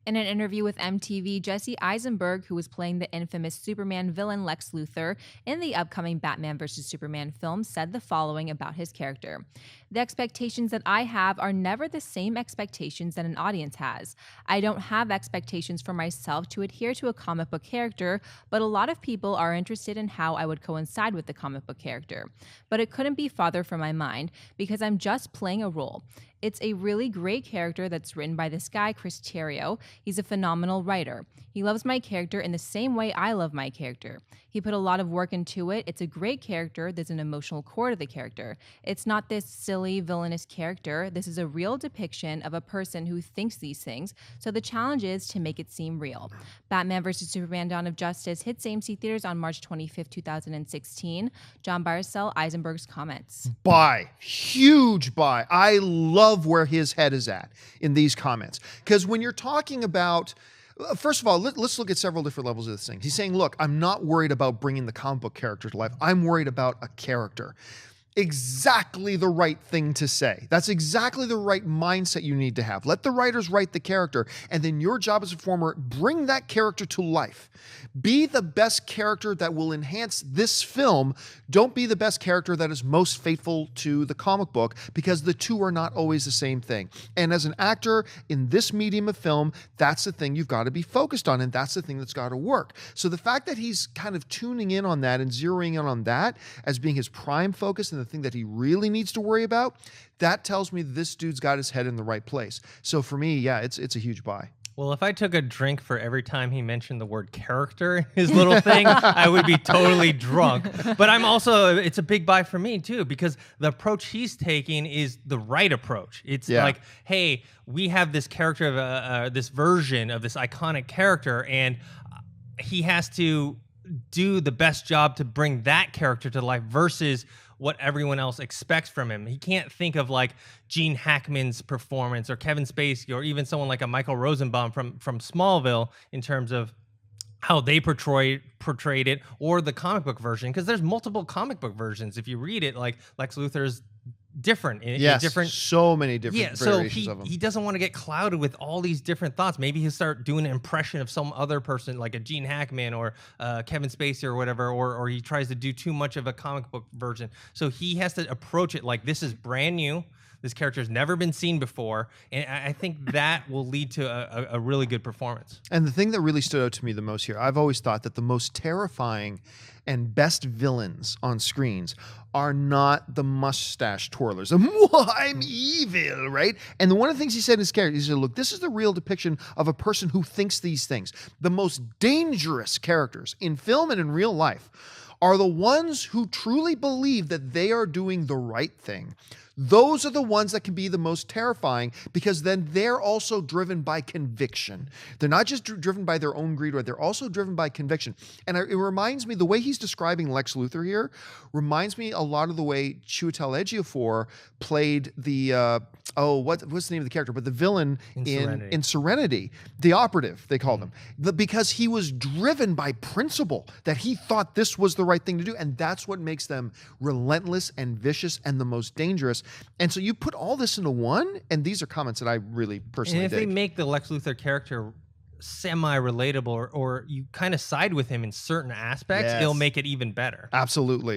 In an interview with MTV, Jesse Eisenberg, who was playing the infamous Superman villain Lex Luthor in the upcoming Batman vs. Superman film, said the following about his character. The expectations that I have are never the same expectations that an audience has. I don't have expectations for myself to adhere to a comic book character, but a lot of people are interested in how I would coincide with the comic book character. But it couldn't be farther from my mind because I'm just playing a role. It's a really great character that's written by this guy, Terrio. He's a phenomenal writer. He loves my character in the same way I love my character. He put a lot of work into it. It's a great character. There's an emotional core to the character. It's not this silly, villainous character. This is a real depiction of a person who thinks these things, so the challenge is to make it seem real. Batman vs. Superman Dawn of Justice hits AMC theaters on March 25th, 2016. John Barsell, Eisenberg's comments. Buy. Huge buy. I love where his head is at in these comments. Because when you're talking about, first of all, let's look at several different levels of this thing. He's saying, look, I'm not worried about bringing the comic book character to life. I'm worried about a character. Exactly the right thing to say. That's exactly the right mindset you need to have. Let the writers write the character, and then your job as a performer, bring that character to life. Be the best character that will enhance this film. Don't be the best character that is most faithful to the comic book, because the two are not always the same thing. And as an actor in this medium of film, that's the thing you've got to be focused on, and that's the thing that's got to work. So the fact that he's kind of tuning in on that and zeroing in on that as being his prime focus and the thing that he really needs to worry about, that tells me this dude's got his head in the right place. So for me, yeah, it's a huge buy. Well, if I took a drink for every time he mentioned the word character in his little thing, I would be totally drunk. But it's a big buy for me too, because the approach he's taking is the right approach. It's like, hey, we have this character of this version of this iconic character, and he has to do the best job to bring that character to life versus what everyone else expects from him. He can't think of like Gene Hackman's performance or Kevin Spacey or even someone like a Michael Rosenbaum from Smallville in terms of how they portrayed it, or the comic book version, because there's multiple comic book versions. If you read it, like Lex Luthor's different. So many different variations of him. He doesn't want to get clouded with all these different thoughts. Maybe he'll start doing an impression of some other person, like a Gene Hackman or Kevin Spacey or whatever, or he tries to do too much of a comic book version. So he has to approach it like this is brand new. This character has never been seen before, and I think that will lead to a really good performance. And the thing that really stood out to me the most here, I've always thought that the most terrifying and best villains on screens are not the mustache twirlers. I'm evil, right? And one of the things he said in his character, he said, look, this is the real depiction of a person who thinks these things. The most dangerous characters in film and in real life are the ones who truly believe that they are doing the right thing. Those are the ones that can be the most terrifying, because then they're also driven by conviction. They're not just driven by their own greed, they're also driven by conviction. And it reminds me, the way he's describing Lex Luthor here reminds me a lot of the way Chiwetel Ejiofor played the, what's the name of the character? But the villain in Serenity, the operative, they called him. Because he was driven by principle, that he thought this was the right thing to do. And that's what makes them relentless and vicious and the most dangerous. And so you put all this into one, and these are comments that I really personally dig. And if they make the Lex Luthor character semi-relatable, or you kind of side with him in certain aspects, it'll make it even better. Absolutely.